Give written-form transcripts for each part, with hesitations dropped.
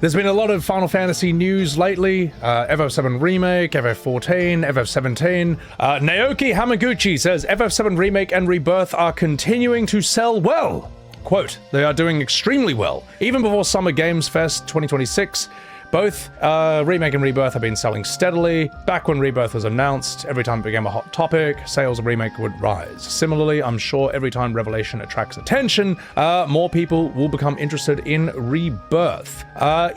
There's been a lot of Final Fantasy news lately. FF7 Remake, FF14, FF17. Naoki Hamaguchi says FF7 Remake and Rebirth are continuing to sell well. Quote, they are doing extremely well. Even before Summer Games Fest 2026, both Remake and Rebirth have been selling steadily. Back when Rebirth was announced, every time it became a hot topic, sales of Remake would rise. Similarly, I'm sure every time Revelation attracts attention, more people will become interested in Rebirth.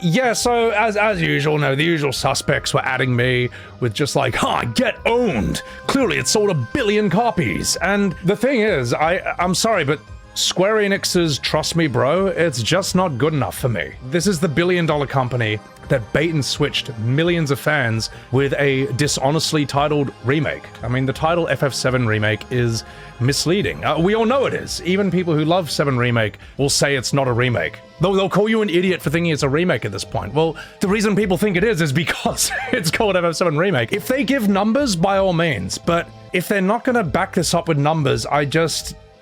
Yeah, so as usual, no, the usual suspects were adding me with just like, get owned. Clearly it sold 1 billion copies. And the thing is, I'm sorry, but Square Enix's Trust Me Bro, it's just not good enough for me. This is the billion-dollar company that bait and switched millions of fans with a dishonestly titled remake. I mean, the title FF7 Remake is misleading. We all know it is. Even people who love 7 Remake will say it's not a remake. They'll call you an idiot for thinking it's a remake at this point. Well, the reason people think it is because it's called FF7 Remake. If they give numbers, by all means, but if they're not gonna back this up with numbers,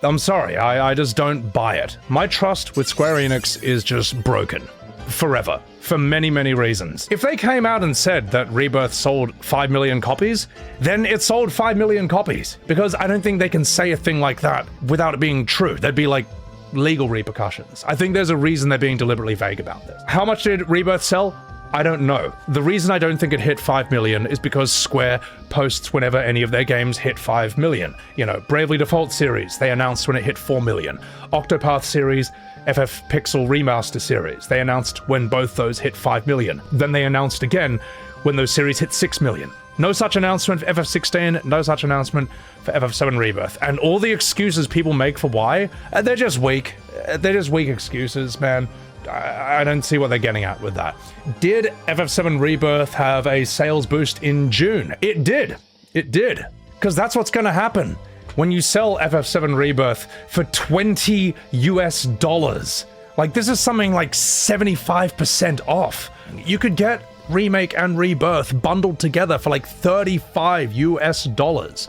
I'm sorry, I just don't buy it. My trust with Square Enix is just broken. Forever. For many, many reasons. If they came out and said that Rebirth sold 5 million copies, then it sold 5 million copies. Because I don't think they can say a thing like that without it being true. There'd be like legal repercussions. I think there's a reason they're being deliberately vague about this. How much did Rebirth sell? I don't know. The reason I don't think it hit 5 million is because Square posts whenever any of their games hit 5 million. You know, Bravely Default series, they announced when it hit 4 million. Octopath series, FF Pixel Remaster series, they announced when both those hit 5 million. Then they announced again when those series hit 6 million. No such announcement for FF16, no such announcement for FF7 Rebirth. And all the excuses people make for why, they're just weak. They're just weak excuses, man. I don't see what they're getting at with that. Did FF7 Rebirth have a sales boost in June? It did. It did. Because that's what's going to happen when you sell FF7 Rebirth for $20 US. Like, this is something like 75% off. You could get Remake and Rebirth bundled together for like $35 US.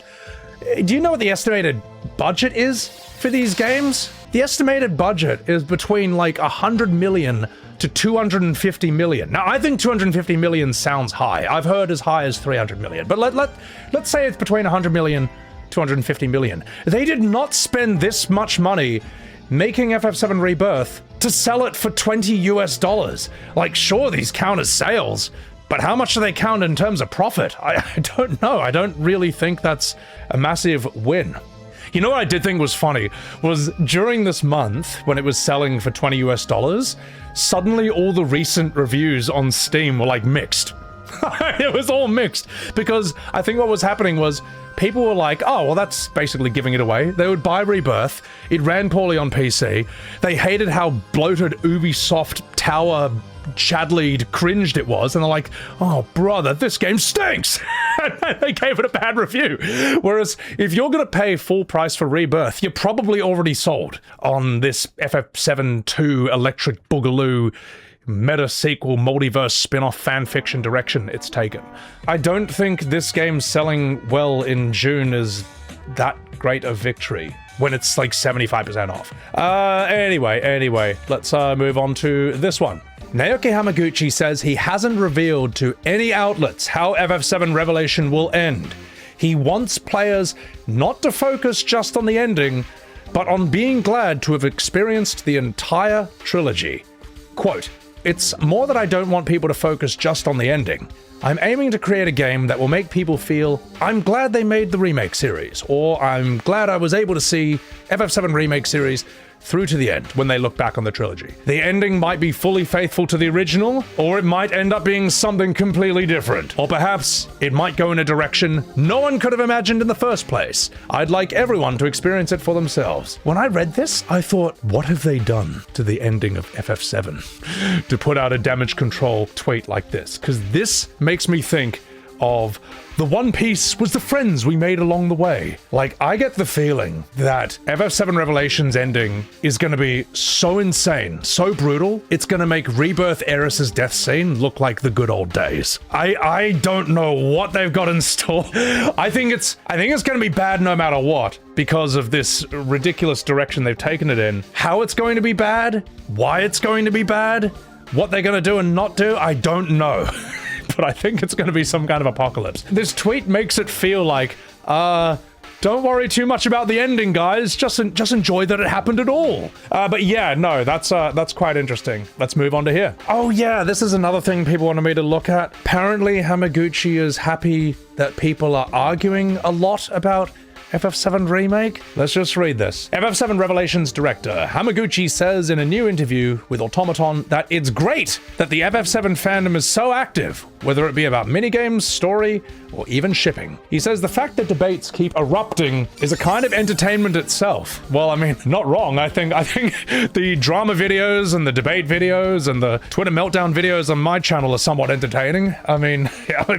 Do you know what the estimated budget is for these games? The estimated budget is between like 100 million to 250 million. Now, I think 250 million sounds high. I've heard as high as 300 million, but let's say it's between 100 million, 250 million. They did not spend this much money making FF7 Rebirth to sell it for $20 US. Like, sure, these count as sales, but how much do they count in terms of profit? I don't know. I don't really think that's a massive win. You know what I did think was funny was during this month when it was selling for $20 US, suddenly all the recent reviews on Steam were like mixed. It was all mixed because I think what was happening was people were like, oh, well, that's basically giving it away. They would buy Rebirth. It ran poorly on PC. They hated how bloated Ubisoft Tower Chad lead cringed it was, and they're like, oh brother, this game stinks. They gave it a bad review. Whereas if you're gonna pay full price for Rebirth, you're probably already sold on this FF7 2 Electric Boogaloo meta sequel multiverse spin-off fanfiction direction it's taken. I don't think this game selling well in June is that great a victory when it's like 75% off. Anyway, let's move on to this one. Naoki Hamaguchi says he hasn't revealed to any outlets how FF7 Revelation will end. He wants players not to focus just on the ending, but on being glad to have experienced the entire trilogy. Quote, "It's more that I don't want people to focus just on the ending. I'm aiming to create a game that will make people feel, I'm glad they made the remake series, or I'm glad I was able to see FF7 Remake series through to the end when they look back on the trilogy. The ending might be fully faithful to the original, or it might end up being something completely different. Or perhaps it might go in a direction no one could have imagined in the first place. I'd like everyone to experience it for themselves." When I read this, I thought, what have they done to the ending of FF7 to put out a damage control tweet like this? Because this makes me think of the one piece was the friends we made along the way. Like, I get the feeling that FF7 Revelation's ending is going to be so insane, so brutal, it's going to make Rebirth Eris's death scene look like the good old days. I don't know what they've got in store. I think it's going to be bad no matter what because of this ridiculous direction they've taken it in. How it's going to be bad, why it's going to be bad, What they're gonna do and not do, I don't know. But I think it's gonna be some kind of apocalypse. This tweet makes it feel like, don't worry too much about the ending, guys. Just enjoy that it happened at all. But yeah, no, that's quite interesting. Let's move on to here. Oh yeah, this is another thing people wanted me to look at. Apparently, Hamaguchi is happy that people are arguing a lot about FF7 Remake? Let's just read this. FF7 Revelations director Hamaguchi says in a new interview with Automaton that it's great that the FF7 fandom is so active, whether it be about minigames, story, or even shipping. He says the fact that debates keep erupting is a kind of entertainment itself. Well, I mean, not wrong. I think the drama videos and the debate videos and the Twitter meltdown videos on my channel are somewhat entertaining. I mean,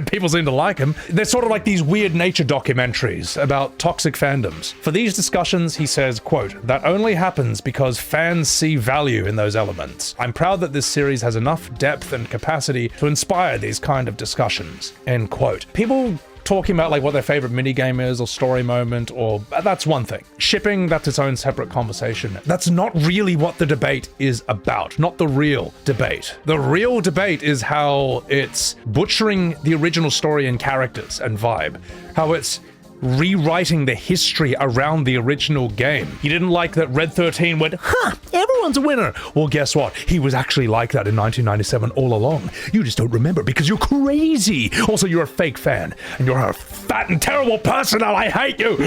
people seem to like them. They're sort of like these weird nature documentaries about toxic fandoms. For these discussions, he says, quote, that only happens because fans see value in those elements. I'm proud that this series has enough depth and capacity to inspire these kind of discussions, end quote. People talking about like what their favorite minigame is or story moment, or that's one thing. Shipping, that's its own separate conversation. That's not really what the debate is about, not the real debate. The real debate is how it's butchering the original story and characters and vibe, how it's rewriting the history around the original game. You didn't like that Red 13 went, everyone's a winner. Well, guess what? He was actually like that in 1997 all along. You just don't remember because you're crazy. Also, you're a fake fan and you're a fat and terrible person and I hate you.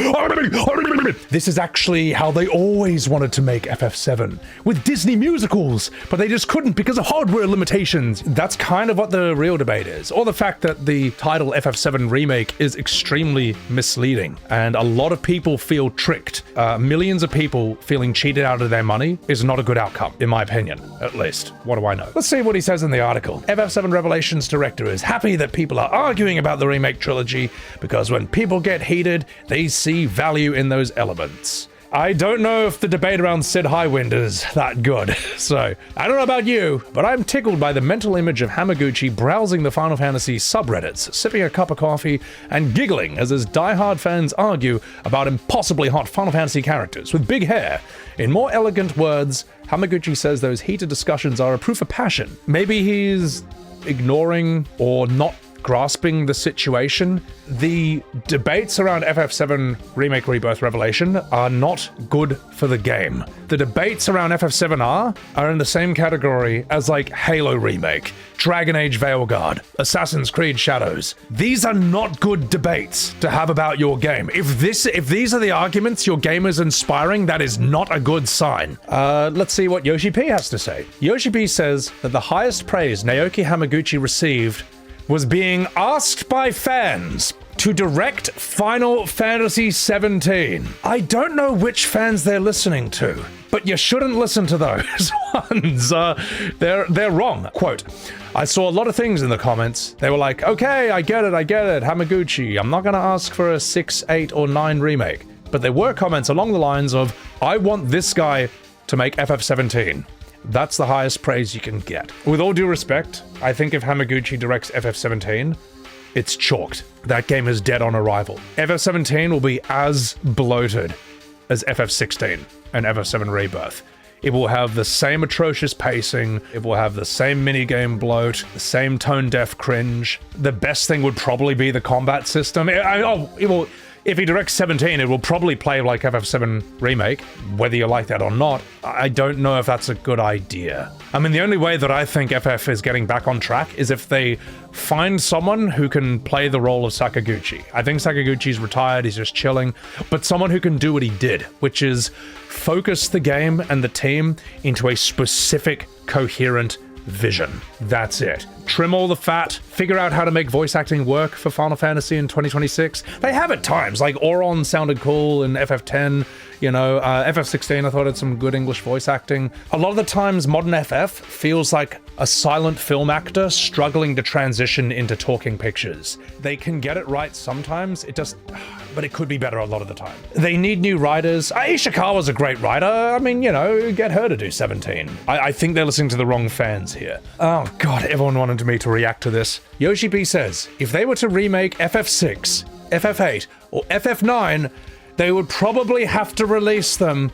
This is actually how they always wanted to make FF7 with Disney musicals, but they just couldn't because of hardware limitations. That's kind of what the real debate is. Or the fact that the title FF7 Remake is extremely misleading. And a lot of people feel tricked. Millions of people feeling cheated out of their money is not a good outcome, in my opinion, at least. What do I know? Let's see what he says in the article. FF7 Revelations director is happy that people are arguing about the remake trilogy because when people get heated, they see value in those elements. I don't know if the debate around Sid Highwind is that good, so I don't know about you, but I'm tickled by the mental image of Hamaguchi browsing the Final Fantasy subreddits, sipping a cup of coffee, and giggling as his diehard fans argue about impossibly hot Final Fantasy characters with big hair. In more elegant words, Hamaguchi says those heated discussions are a proof of passion. Maybe he's ignoring or not grasping the situation. The debates around FF7 Remake, Rebirth, Revelation are not good for the game. The debates around FF7R are in the same category as like Halo Remake, Dragon Age Veilguard, Assassin's Creed Shadows. These are not good debates to have about your game. If these are the arguments your game is inspiring, that is not a good sign. Let's see what Yoshi P has to say. Yoshi P says that the highest praise Naoki Hamaguchi received was being asked by fans to direct Final Fantasy XVII. I don't know which fans they're listening to, but you shouldn't listen to those ones. They're wrong. Quote, I saw a lot of things in the comments. They were like, okay, I get it, Hamaguchi, I'm not gonna ask for a 6, 8, or 9 remake. But there were comments along the lines of, I want this guy to make FF17. That's the highest praise you can get. With all due respect, I think if Hamaguchi directs FF17, it's chalked. That game is dead on arrival. FF17 will be as bloated as FF16 and FF7 Rebirth. It will have the same atrocious pacing, it will have the same minigame bloat, the same tone-deaf cringe. The best thing would probably be the combat system. If he directs 17, it will probably play like FF7 Remake, whether you like that or not. I don't know if that's a good idea. I mean, the only way that I think FF is getting back on track is if they find someone who can play the role of Sakaguchi. I think Sakaguchi's retired, he's just chilling, but someone who can do what he did, which is focus the game and the team into a specific, coherent vision. That's it. Trim all the fat, figure out how to make voice acting work for Final Fantasy in 2026. They have at times, like Auron sounded cool in FF10, you know, FF16 I thought had some good English voice acting. A lot of the times modern FF feels like a silent film actor struggling to transition into talking pictures. They can get it right sometimes, but it could be better a lot of the time. They need new writers. Ishikawa's a great writer. I mean, you know, get her to do 17. I think they're listening to the wrong fans here. Oh god, everyone wanted me to react to this. Yoshi P says, if they were to remake FF6, FF8, or FF9, they would probably have to release them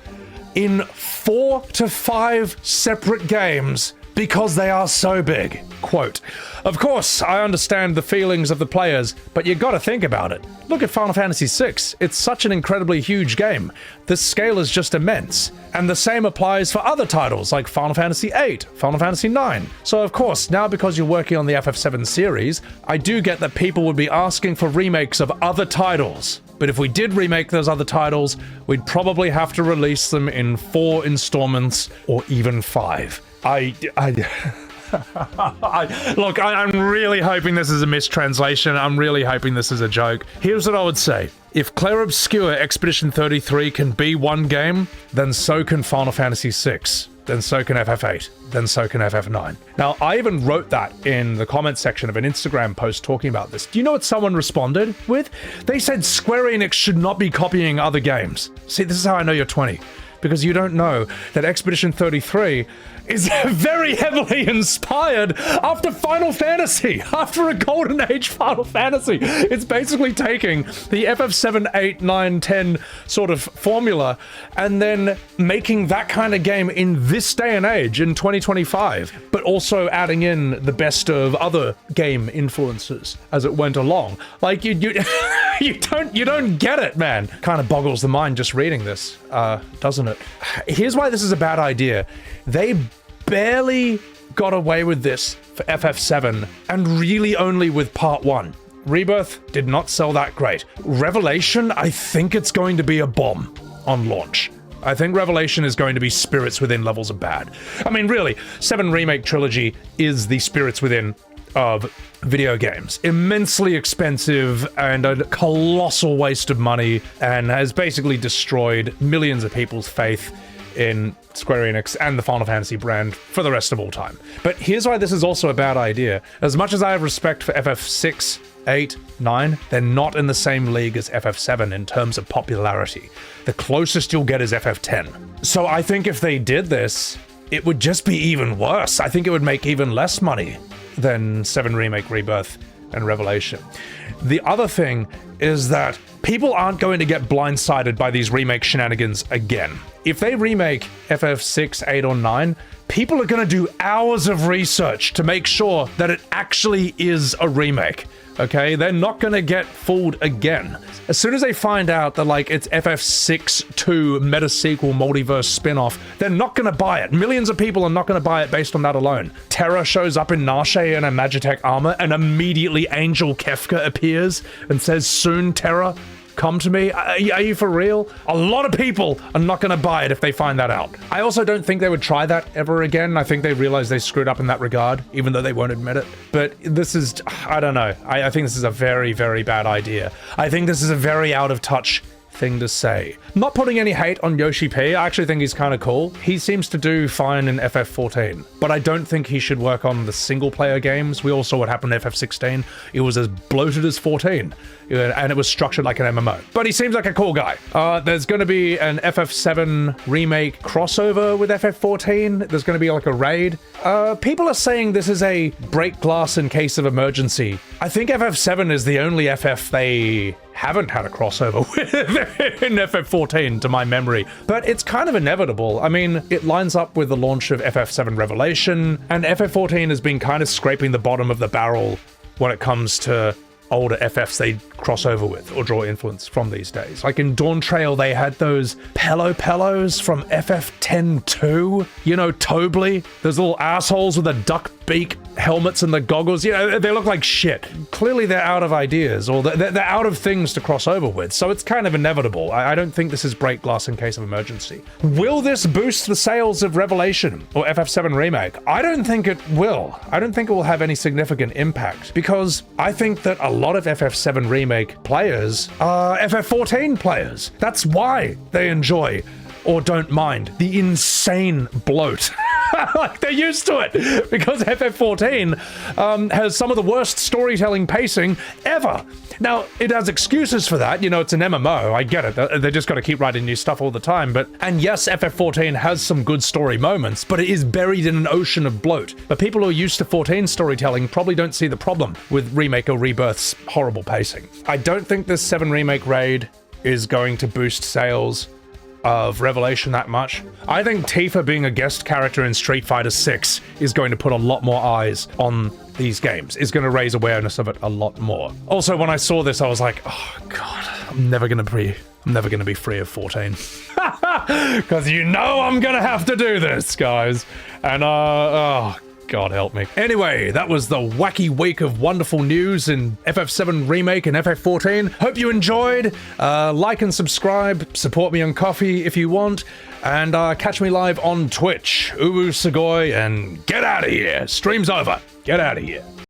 in 4 to 5 separate games because they are so big. Quote, "Of course, I understand the feelings of the players, but you gotta think about it. Look at Final Fantasy VI. It's such an incredibly huge game. The scale is just immense. And the same applies for other titles like Final Fantasy VIII, Final Fantasy IX. So of course, now because you're working on the FF7 series, I do get that people would be asking for remakes of other titles. But if we did remake those other titles, we'd probably have to release them in 4 installments or even 5. Look, I'm really hoping this is a mistranslation. I'm really hoping this is a joke. Here's what I would say. If Clair Obscur Expedition 33 can be one game, then so can Final Fantasy VI. Then so can FF8. Then so can FF9. Now, I even wrote that in the comments section of an Instagram post talking about this. Do you know what someone responded with? They said Square Enix should not be copying other games. See, this is how I know you're 20. Because you don't know that Expedition 33 is very heavily inspired after Final Fantasy, after a Golden Age Final Fantasy. It's basically taking the FF7, 8, 9, 10 sort of formula and then making that kind of game in this day and age, in 2025, but also adding in the best of other game influences as it went along. Like, you don't get it, man. Kind of boggles the mind just reading this, doesn't it? Here's why this is a bad idea. They barely got away with this for FF7, and really only with Part 1. Rebirth did not sell that great. Revelation, I think it's going to be a bomb on launch. I think Revelation is going to be Spirits Within levels of bad. I mean, really, 7 Remake Trilogy is the Spirits Within of video games. Immensely expensive and a colossal waste of money, and has basically destroyed millions of people's faith in Square Enix and the Final Fantasy brand for the rest of all time. But here's why this is also a bad idea. As much as I have respect for FF6, 8, 9, they're not in the same league as FF7 in terms of popularity. The closest you'll get is FF10. So I think if they did this, it would just be even worse. I think it would make even less money than 7 Remake, Rebirth, and Revelation. The other thing is that people aren't going to get blindsided by these remake shenanigans again. If they remake FF6, 8, or 9, people are going to do hours of research to make sure that it actually is a remake. Okay, they're not going to get fooled again. As soon as they find out that, like, it's FF6 2 meta sequel multiverse spin-off, they're not going to buy it. Millions of people are not going to buy it based on that alone. Terra shows up in Narshe in a Magitech armor, and immediately Angel Kefka appears and says, "Soon, Terra, come to me." Are you for real? A lot of people are not going to buy it if they find that out. I also don't think they would try that ever again. I think they realize they screwed up in that regard, even though they won't admit it. But this is, I don't know. I think this is a very, very bad idea. I think this is a very out of touch thing to say. Not putting any hate on Yoshi P, I actually think he's kind of cool. He seems to do fine in FF14, but I don't think he should work on the single player games. We all saw what happened in FF16. It was as bloated as 14, and it was structured like an MMO. But he seems like a cool guy. There's going to be an FF7 remake crossover with FF14. There's going to be like a raid. People are saying this is a break glass in case of emergency. I think FF7 is the only FF they haven't had a crossover with in FF14 to my memory, but it's kind of inevitable. I mean, it lines up with the launch of FF7 Revelation, and FF14 has been kind of scraping the bottom of the barrel when it comes to older FFs they cross over with or draw influence from these days. Like in Dawn Trail, they had those Pellos from FF10-2, you know, Tobley, those little assholes with the duck beak helmets and the goggles. You know, they look like shit. Clearly they're out of ideas, or they're out of things to cross over with, so it's kind of inevitable. I don't think this is break glass in case of emergency. Will this boost the sales of Revelation or FF7 Remake? I don't think it will. I don't think it will have any significant impact, because I think that a lot of FF7 Remake players are FF14 players. That's why they enjoy or don't mind the insane bloat. Like, they're used to it, because FF14 has some of the worst storytelling pacing ever. Now, it has excuses for that. You know, it's an MMO. I get it. They just got to keep writing new stuff all the time. And yes, FF14 has some good story moments, but it is buried in an ocean of bloat. But people who are used to 14 storytelling probably don't see the problem with Remake or Rebirth's horrible pacing. I don't think this 7 Remake raid is going to boost sales of Revelation that much. I think Tifa being a guest character in Street Fighter 6 is going to put a lot more eyes on these games. It's going to raise awareness of it a lot more. Also, when I saw this, I was like, oh god, I'm never gonna be free of 14. Because you know I'm gonna have to do this, guys. And oh, God help me. Anyway, that was the wacky week of wonderful news in FF7 Remake and FF14. Hope you enjoyed. Like and subscribe. Support me on Coffee if you want. And catch me live on Twitch. Uwu Sugoi, and get out of here. Stream's over. Get out of here.